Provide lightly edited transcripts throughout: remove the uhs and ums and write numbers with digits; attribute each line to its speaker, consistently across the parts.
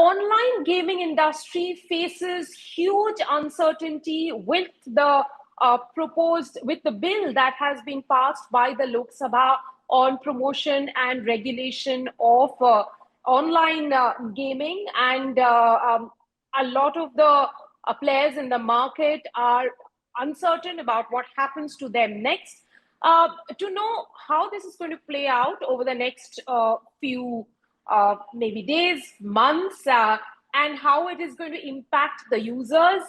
Speaker 1: online gaming industry faces huge uncertainty with the bill that has been passed by the Lok Sabha on promotion and regulation of online gaming, and a lot of the players in the market are uncertain about what happens to them next. To know how this is going to play out over the next few maybe days, months, and how it is going to impact the users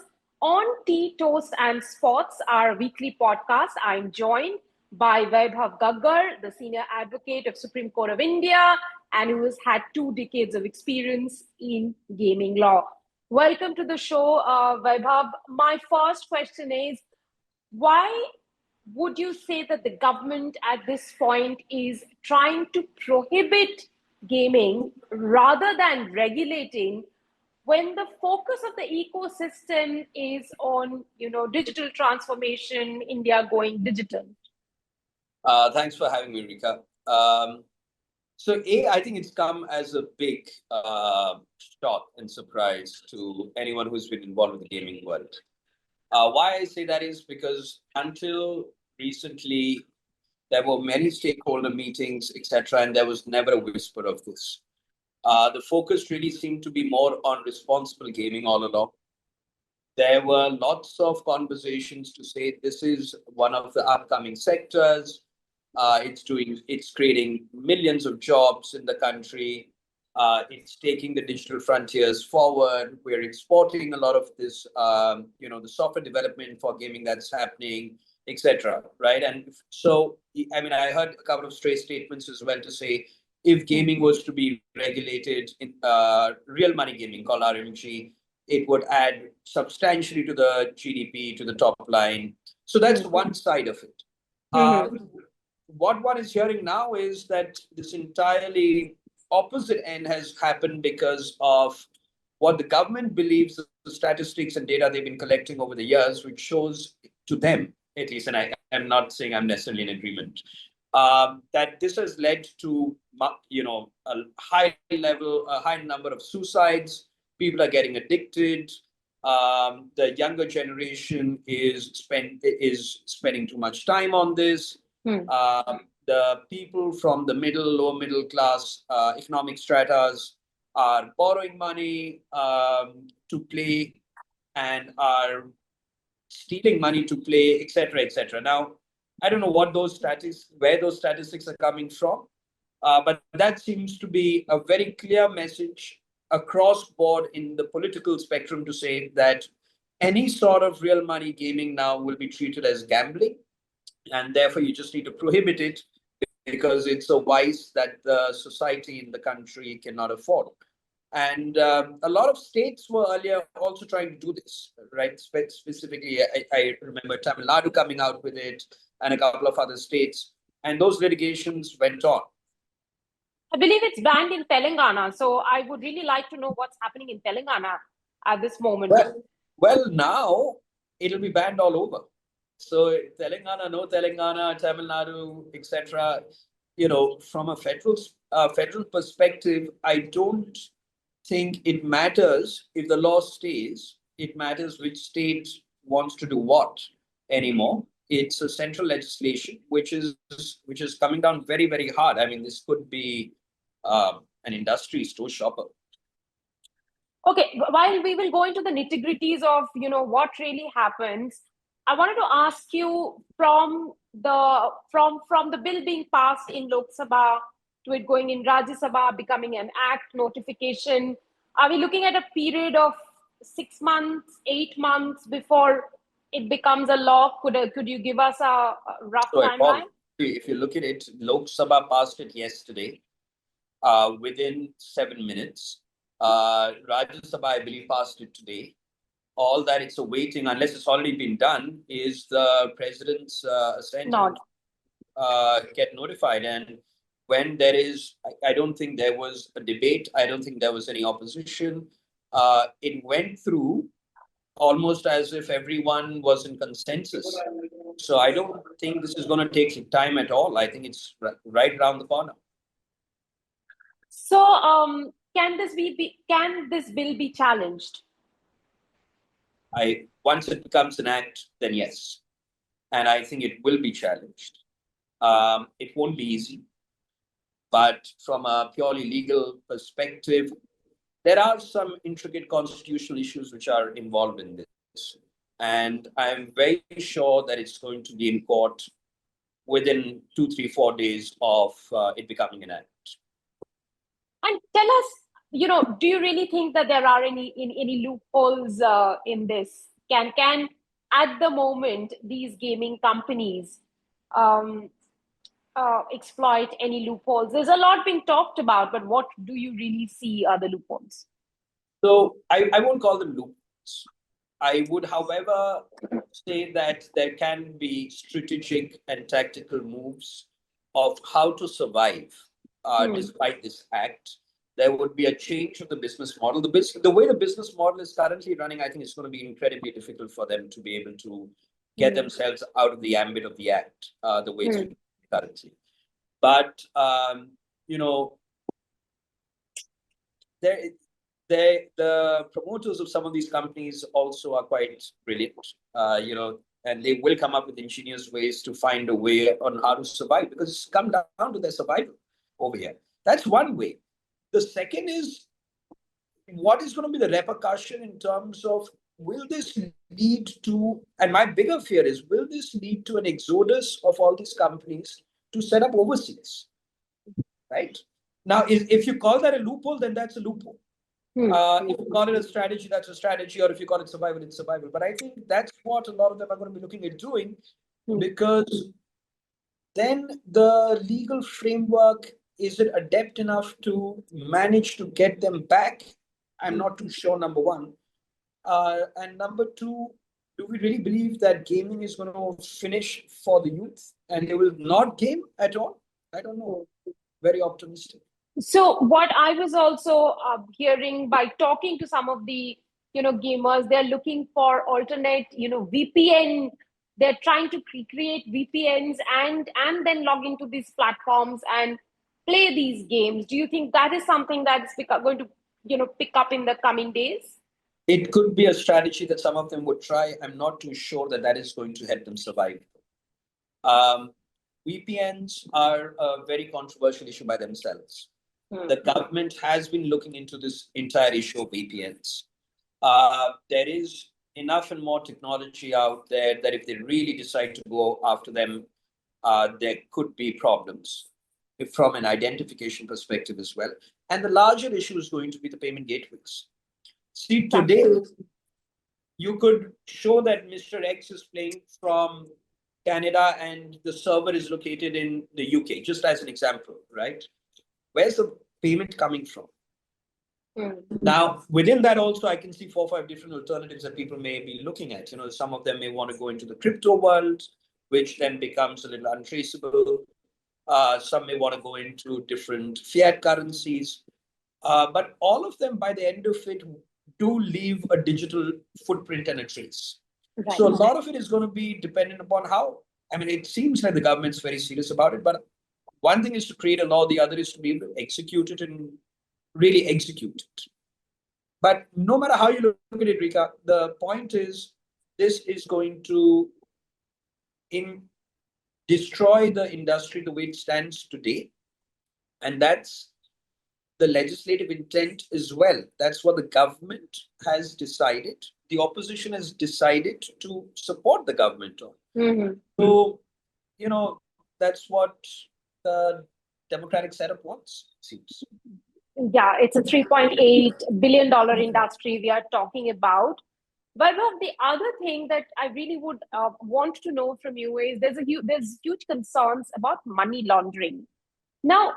Speaker 1: on Tea, Toast and Sports, our weekly podcast, I'm joined by Vaibhav Gaggar, the senior advocate of Supreme Court of India, and who has had 2 decades of experience in gaming law. Welcome to the show, Vaibhav. My first question is, why would you say that the government at this point is trying to prohibit gaming rather than regulating, when the focus of the ecosystem is on, digital transformation, India going digital?
Speaker 2: Thanks for having me, Rika. I think it's come as a big shock and surprise to anyone who's been involved with the gaming world. Why I say that is because until recently, there were many stakeholder meetings, etc., and there was never a whisper of this. The focus really seemed to be more on responsible gaming all along. There were lots of conversations to say this is one of the upcoming sectors. It's creating millions of jobs in the country. It's taking the digital frontiers forward. We're exporting a lot of this, the software development for gaming that's happening, etc. Right? And so, I heard a couple of stray statements as well to say, if gaming was to be regulated in real money gaming called RMG, it would add substantially to the GDP, to the top line. So that's one side of it. What one is hearing now is that this entirely opposite end has happened because of what the government believes the statistics and data they've been collecting over the years, which shows to them, at least, and I am not saying I'm necessarily in agreement, that this has led to a high number of suicides. People are getting addicted. The younger generation is spending too much time on this. The people from the lower middle class economic stratas are borrowing money to play and are stealing money to play, etc., etc. Now, I don't know where those statistics are coming from, but that seems to be a very clear message across board in the political spectrum to say that any sort of real money gaming now will be treated as gambling, and therefore you just need to prohibit it because it's a vice that the society in the country cannot afford. And a lot of states were earlier also trying to do this, right? Specifically, I remember Tamil Nadu coming out with it and a couple of other states, and those litigations went on.
Speaker 1: I believe it's banned in Telangana, so I would really like to know what's happening in Telangana at this moment.
Speaker 2: Well, now it'll be banned all over. So Telangana, no Telangana, Tamil Nadu, etc. From a federal perspective, I don't think it matters if the law stays. It matters which state wants to do what anymore. It's a central legislation which is coming down very, very hard. This could be an industry store shopper.
Speaker 1: Okay, while we will go into the nitty-gritties of what really happens, I wanted to ask you from the bill being passed in Lok Sabha to it going in Rajya Sabha, becoming an act notification, are we looking at a period of 6 months, 8 months before it becomes a law? Could you give us a rough timeline?
Speaker 2: If you look at it, Lok Sabha passed it yesterday within 7 minutes. Rajya Sabha, I believe, passed it today. All that it's awaiting, unless it's already been done, is the president's assent get notified. And when there is, I don't think there was a debate. I don't think there was any opposition. It went through almost as if everyone was in consensus. So I don't think this is going to take time at all. I think it's right around the corner.
Speaker 1: So can this bill be challenged?
Speaker 2: Once it becomes an act, then yes, and I think it will be challenged. It won't be easy, but from a purely legal perspective, there are some intricate constitutional issues which are involved in this, and I'm very sure that it's going to be in court within 2, 3, 4 days of it becoming an act.
Speaker 1: And tell us, do you really think that there are any loopholes in this? Can at the moment these gaming companies um, exploit any loopholes? There's a lot being talked about, but what do you really see are the loopholes?
Speaker 2: So I won't call them loopholes. I would, however, say that there can be strategic and tactical moves of how to survive despite this act. There would be a change of the business model. The way the business model is currently running, I think it's going to be incredibly difficult for them to be able to get themselves out of the ambit of the act the way it's currently. But the promoters of some of these companies also are quite brilliant, and they will come up with ingenious ways to find a way on how to survive, because it's come down to their survival over here. That's one way. The second is, what is going to be the repercussion in terms of, will this lead to, and my bigger fear is, will this lead to an exodus of all these companies to set up overseas, right? Now, if you call that a loophole, then that's a loophole. If you call it a strategy, that's a strategy, or if you call it survival, it's survival. But I think that's what a lot of them are going to be looking at doing, because then the legal framework, is it adept enough to manage to get them back? I'm not too sure, number one. And number two, do we really believe that gaming is going to finish for the youth and they will not game at all? I don't know. Very optimistic.
Speaker 1: So what I was also hearing by talking to some of the gamers, they're looking for alternate VPN. They're trying to create VPNs and then log into these platforms and play these games. Do you think that is something that's going to pick up in the coming days?
Speaker 2: It could be a strategy that some of them would try. I'm not too sure that that is going to help them survive. VPNs are a very controversial issue by themselves. The government has been looking into this entire issue of VPNs. There is enough and more technology out there that if they really decide to go after them, there could be problems from an identification perspective as well. And the larger issue is going to be the payment gateways. See, today, you could show that Mr. X is playing from Canada and the server is located in the UK, just as an example, right? Where's the payment coming from? Now, within that also, I can see 4 or 5 different alternatives that people may be looking at. Some of them may want to go into the crypto world, which then becomes a little untraceable. Some may want to go into different fiat currencies. But all of them, by the end of it, do leave a digital footprint and a trace. Right. So a lot of it is going to be dependent upon how, it seems like the government's very serious about it, but one thing is to create a law, the other is to be able to execute it and really execute it. But no matter how you look at it, Rika, the point is, this is going to destroy the industry the way it stands today. And that's the legislative intent as well. That's what the government has decided. The opposition has decided to support the government on. So, that's what the democratic setup wants, it seems.
Speaker 1: Yeah, it's a $3.8 billion industry we are talking about. But the other thing that I really would want to know from you is there's huge concerns about money laundering. Now,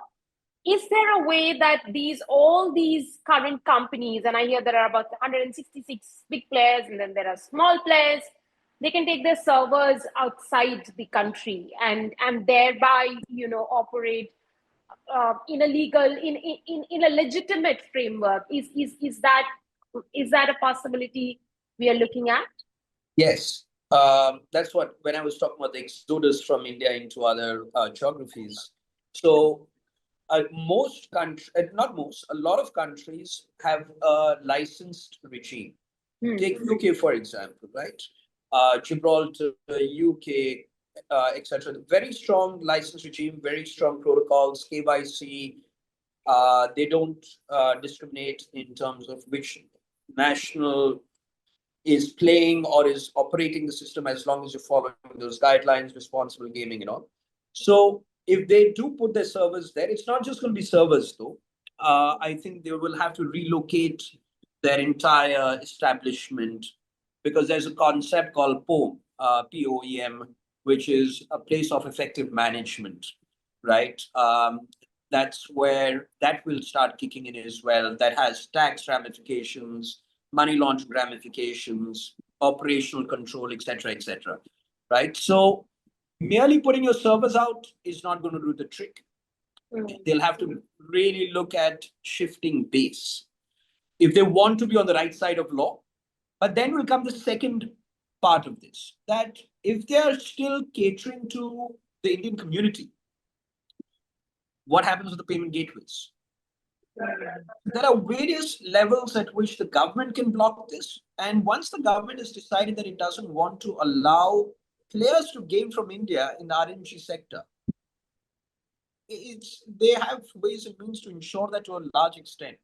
Speaker 1: is there a way that all these current companies, and I hear there are about 166 big players and then there are small players, they can take their servers outside the country and thereby operate in a legal, in a legitimate framework? Is that a possibility we are looking at?
Speaker 2: Yes, that's what, when I was talking about the exodus from India into other geographies. So most countries, not most, a lot of countries have a licensed regime. Take UK, for example, right? Gibraltar, UK, etc. Very strong license regime, very strong protocols, KYC. They don't discriminate in terms of which national is playing or is operating the system, as long as you're following those guidelines, responsible gaming and all. So if they do put their servers there, it's not just going to be servers though. I think they will have to relocate their entire establishment, because there's a concept called POEM, POEM, which is a place of effective management, right? That's where that will start kicking in as well. That has tax ramifications, money laundering ramifications, operational control, etc., right? So merely putting your servers out is not going to do the trick. They'll have to really look at shifting base if they want to be on the right side of law. But then will come the second part of this, that if they are still catering to the Indian community, what happens with the payment gateways? There are various levels at which the government can block this. And once the government has decided that it doesn't want to allow players to game from India in the RNG sector, they have ways and means to ensure that to a large extent.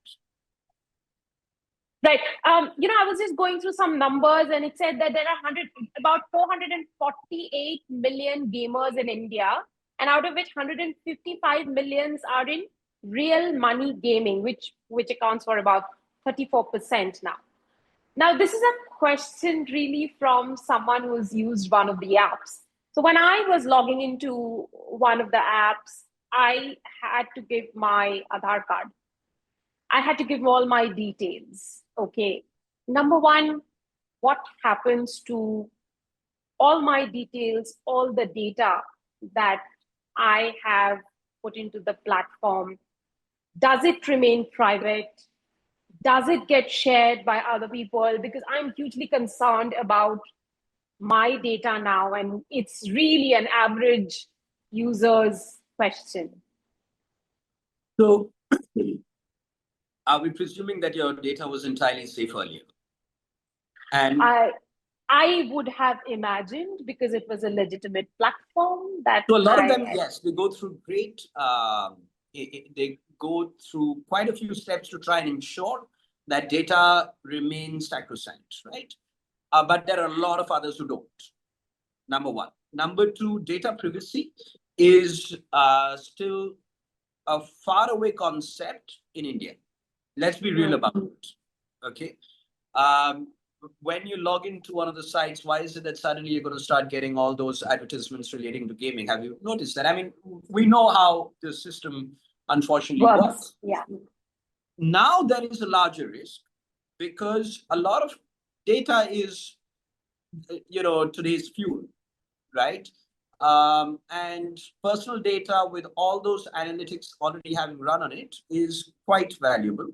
Speaker 1: Right. I was just going through some numbers, and it said that there are about 448 million gamers in India, and out of which 155 millions are in real money gaming, which accounts for about 34% now. Now, this is a question really from someone who's used one of the apps. So when I was logging into one of the apps, I had to give my Aadhaar card. I had to give all my details. Okay. Number one, what happens to all my details, all the data that I have put into the platform? Does it remain private? Does it get shared by other people? Because I'm hugely concerned about my data now, and it's really an average user's question.
Speaker 2: So are we presuming that your data was entirely safe earlier? And
Speaker 1: I would have imagined, because it was a legitimate platform, that
Speaker 2: so a lot of them, yes, they go through great, they go through quite a few steps to try and ensure that data remains sacrosanct, right? But there are a lot of others who don't. Number one. Number two, data privacy is still a faraway concept in India. Let's be real about it. Okay. When you log into one of the sites, why is it that suddenly you're going to start getting all those advertisements relating to gaming? Have you noticed that? I mean, we know how the system unfortunately works.
Speaker 1: Yeah.
Speaker 2: Now there is a larger risk, because a lot of data is, today's fuel, right? And personal data with all those analytics already having run on it is quite valuable.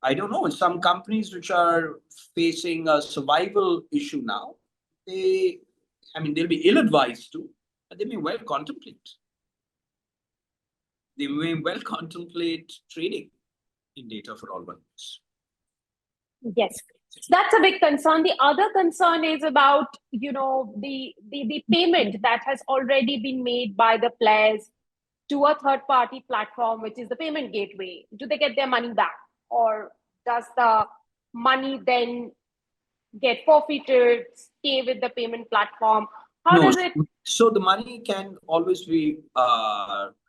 Speaker 2: I don't know, in some companies which are facing a survival issue now, they'll be ill-advised to, but they may well contemplate. They may well contemplate trading in data for all ones.
Speaker 1: Yes, that's a big concern. The other concern is about, the payment that has already been made by the players to a third-party platform, which is the payment gateway. Do they get their money back, or does the money then get forfeited, stay with the payment platform? How does it?
Speaker 2: So the money can always be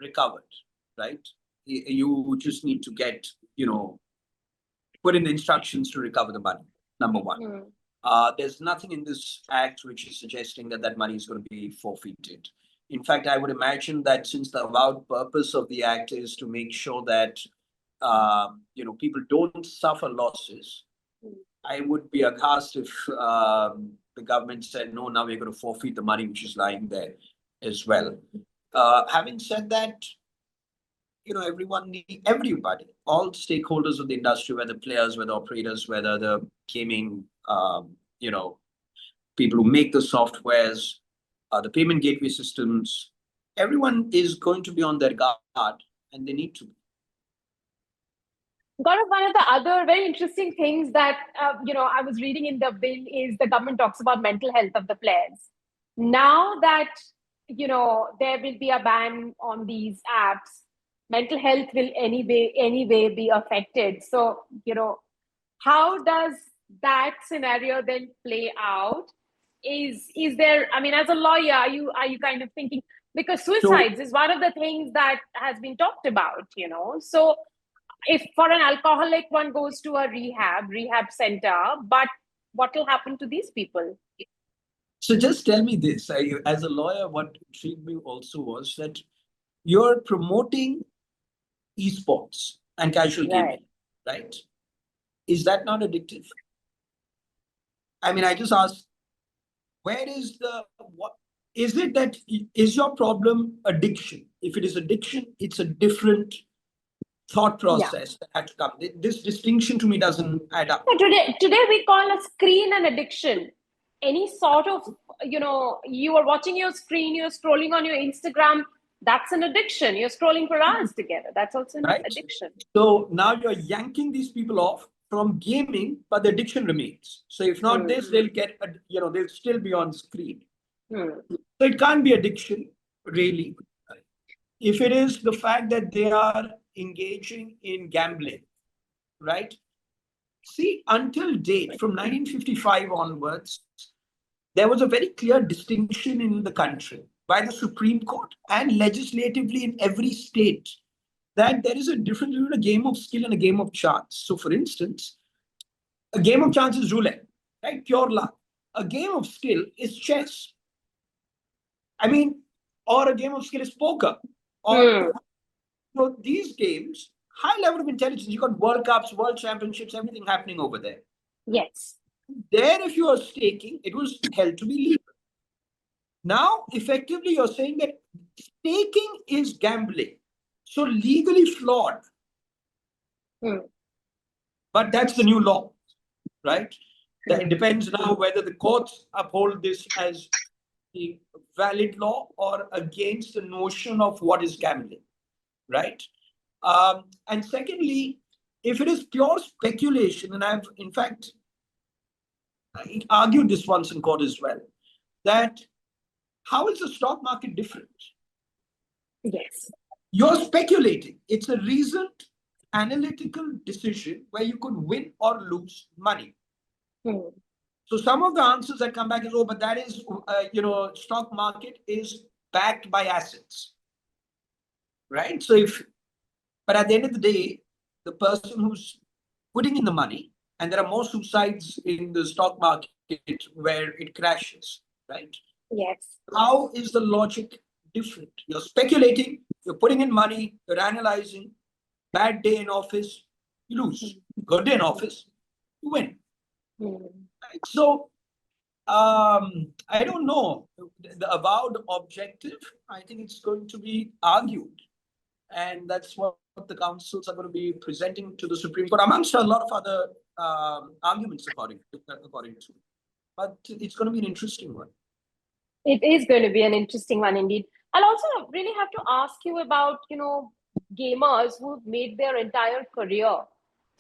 Speaker 2: recovered, right? You just need to get, put in the instructions to recover the money. Number one. There's nothing in this act which is suggesting that money is going to be forfeited. In fact, I would imagine that since the avowed purpose of the act is to make sure that people don't suffer losses, I would be aghast if the government said, no, now we're going to forfeit the money which is lying there as well. Having said that, everybody, all stakeholders of the industry, whether players, whether operators, whether the gaming, people who make the softwares, the payment gateway systems, everyone is going to be on their guard
Speaker 3: and they need to be.
Speaker 1: Gaurav, one of the other very interesting things that I was reading in the bill is the government talks about mental health of the players. Now that there will be a ban on these apps, mental health will anyway be affected. So how does that scenario then play out? Is there? I mean, as a lawyer, are you kind of thinking, because suicides is one of the things that has been talked about, so if for an alcoholic one goes to a rehab center, but what will happen to these people?
Speaker 3: So just tell me this, as a lawyer, what intrigued me also was that you're promoting esports and casual gaming, right? Is that not addictive? I mean, I just asked, where is what is it that is your problem addiction? If it is addiction, it's a different thought process that had to come. This distinction to me doesn't add up.
Speaker 1: Today we call a screen an addiction. Any sort of, you are watching your screen, you're scrolling on your Instagram, that's an addiction. You're scrolling for hours together. That's also an addiction.
Speaker 3: So now you're yanking these people off from gaming, but the addiction remains. So if not this, they'll get, they'll still be on screen. So it can't be addiction, really. If it is the fact that they are engaging in gambling, right? See, until date, from 1955 onwards, there was a very clear distinction in the country by the Supreme Court and legislatively in every state that there is a difference between a game of skill and a game of chance. So, for instance, a game of chance is roulette, right? Pure luck. A game of skill is chess. I mean, or a game of skill is poker. Or these games, high level of intelligence. You got World Cups, World Championships, everything happening over there.
Speaker 1: Yes.
Speaker 3: There, if you are staking, it was held to be legal. Now, effectively, you're saying that staking is gambling. So legally flawed. But that's the new law, right? It depends now whether the courts uphold this as a valid law or against the notion of what is gambling, right? And secondly, if it is pure speculation, and I've, in fact, I argued this once in court as well, that how is the stock market different?
Speaker 1: Yes.
Speaker 3: You're speculating. It's a reasoned analytical decision where you could win or lose money. So some of the answers that come back is, but that is, stock market is backed by assets, right? So but at the end of the day, the person who's putting in the money, and there are more suicides in the stock market where it crashes, right?
Speaker 1: Yes.
Speaker 3: How is the logic different? You're speculating, you're putting in money, you're analyzing. Bad day in office, you lose. Good day in office, you win. Right? So, I don't know. The avowed objective, I think it's going to be argued. And that's what the councils are going to be presenting to the Supreme Court, amongst a lot of other arguments, according to. But it's going to be an interesting one.
Speaker 1: It is going to be an interesting one indeed. I'll also really have to ask you about, gamers who've made their entire career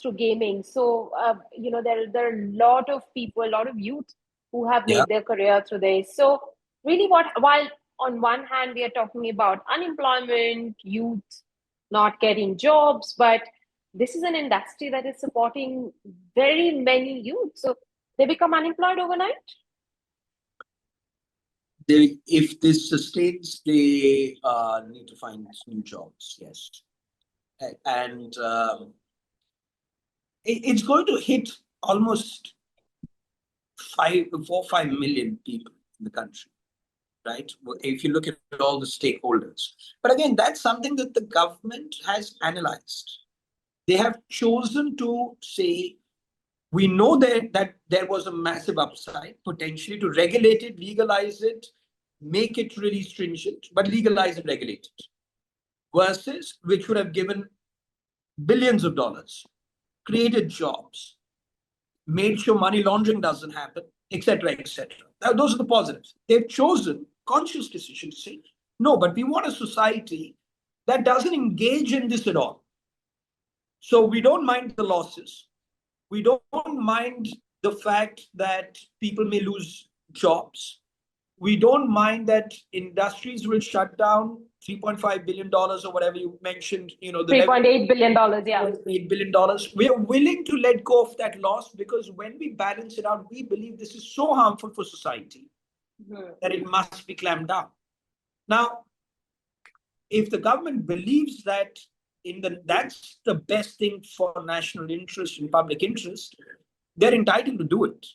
Speaker 1: through gaming. So, there are a lot of people, a lot of youth who have made their career through this. So really while on one hand, we are talking about unemployment, youth not getting jobs, but this is an industry that is supporting very many youth. So they become unemployed overnight.
Speaker 3: If this sustains, they need to find new jobs. Yes, and it's going to hit almost 4 or 5 million people in the country, right? If you look at all the stakeholders. But again, that's something that the government has analyzed. They have chosen to say, we know that there was a massive upside potentially to regulate it, legalize it, make it really stringent, but legalize and regulate it. Versus which would have given billions of dollars, created jobs, made sure money laundering doesn't happen, etc., etc. Now, those are the positives. They've chosen conscious decision to say, no, but we want a society that doesn't engage in this at all. So we don't mind the losses. We don't mind the fact that people may lose jobs. We don't mind that industries will shut down. $3.5 billion or whatever you mentioned, the
Speaker 1: $3.8 billion, yeah.
Speaker 3: $8 billion. We are willing to let go of that loss because when we balance it out, we believe this is so harmful for society that it must be clamped down. Now, if the government believes that that's the best thing for national interest and public interest, they're entitled to do it.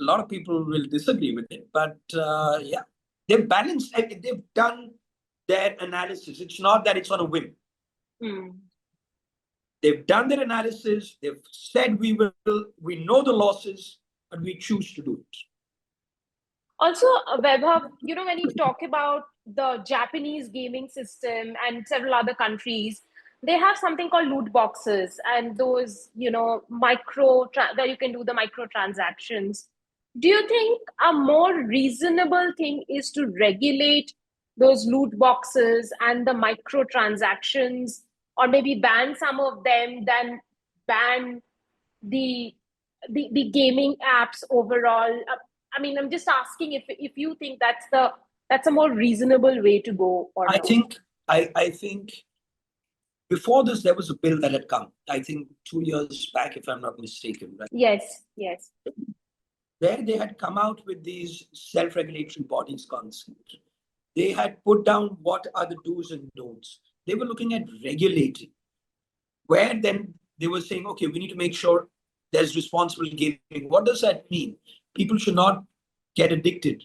Speaker 3: A lot of people will disagree with it, but yeah, they've balanced, they've done their analysis. It's not that it's on a whim. They've done their analysis. They've said we know the losses, but we choose to do it.
Speaker 1: Also, Vaibhav, when you talk about the Japanese gaming system and several other countries, they have something called loot boxes and those, that you can do the micro transactions. Do you think a more reasonable thing is to regulate those loot boxes and the micro transactions, or maybe ban some of them than ban the gaming apps overall? I mean, I'm just asking if you think that's a more reasonable way to go. Or
Speaker 3: I think before this, there was a bill that had come, I think 2 years back, if I'm not mistaken. Right?
Speaker 1: Yes.
Speaker 3: Where they had come out with these self-regulatory bodies concept. They had put down what are the do's and don'ts. They were looking at regulating, where then they were saying, okay, we need to make sure there's responsible gaming. What does that mean? People should not get addicted.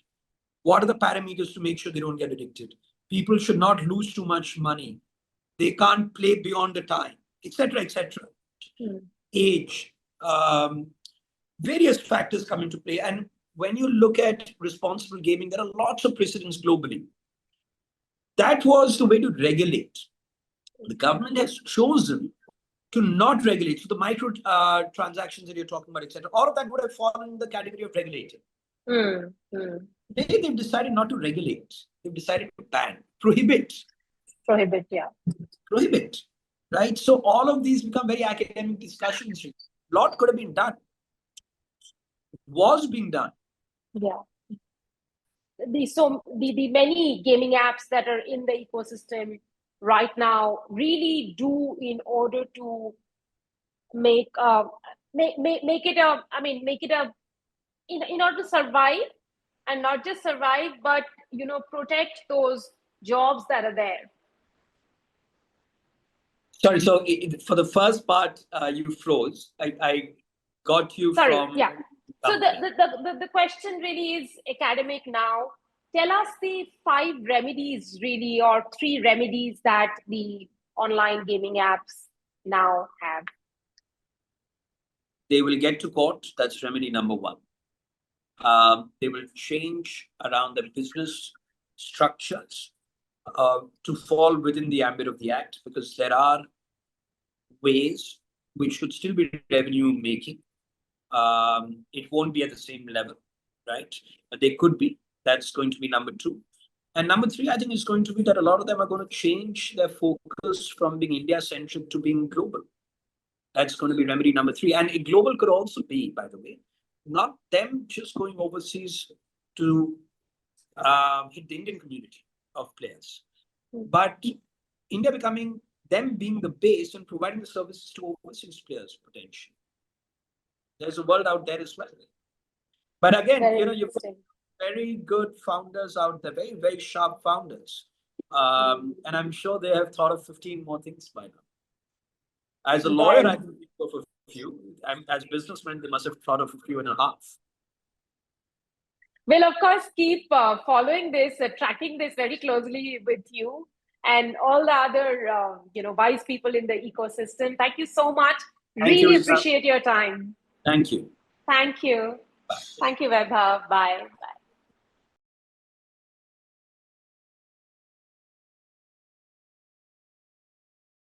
Speaker 3: What are the parameters to make sure they don't get addicted? People should not lose too much money. They can't play beyond the time, etc., etc. Age, various factors come into play. And when you look at responsible gaming, there are lots of precedents globally. That was the way to regulate. The government has chosen to not regulate. So the micro transactions that you're talking about, etc., all of that would have fallen in the category of regulating. They've decided not to regulate. They've decided to ban, prohibit.
Speaker 1: Yeah.
Speaker 3: Prohibit, right? So all of these become very academic discussions. A lot could have been done. Was being done.
Speaker 1: Yeah. The many gaming apps that are in the ecosystem right now really do in order to make it in order to survive, and not just survive, but protect those jobs that are there.
Speaker 3: Sorry, so for the first part, you froze. I got you from.
Speaker 1: Yeah. So the question really is academic now. Tell us the 5 remedies, really, or 3 remedies that the online gaming apps now have.
Speaker 3: They will get to court. That's remedy number 1. They will change around the business structures to fall within the ambit of the act, because there are ways which should still be revenue making. It won't be at the same level, right? But they could be. That's going to be number 2. And number 3, I think, is going to be that a lot of them are going to change their focus from being India-centric to being global. That's going to be remedy number 3. And global could also be, by the way, not them just going overseas to hit the Indian community of players, but India becoming them being the base and providing the services to overseas players potentially. There's a world out there as well. But again, you've got very good founders out there, very, very sharp founders. And I'm sure they have thought of 15 more things by now. As a lawyer, I can think of a few. As businessmen, they must have thought of a few and a half.
Speaker 1: We'll, of course, keep following this, tracking this very closely with you and all the other, wise people in the ecosystem. Thank you so much. Really appreciate your time.
Speaker 3: Thank you.
Speaker 1: Thank you. Thank you, Vaibhav. Bye.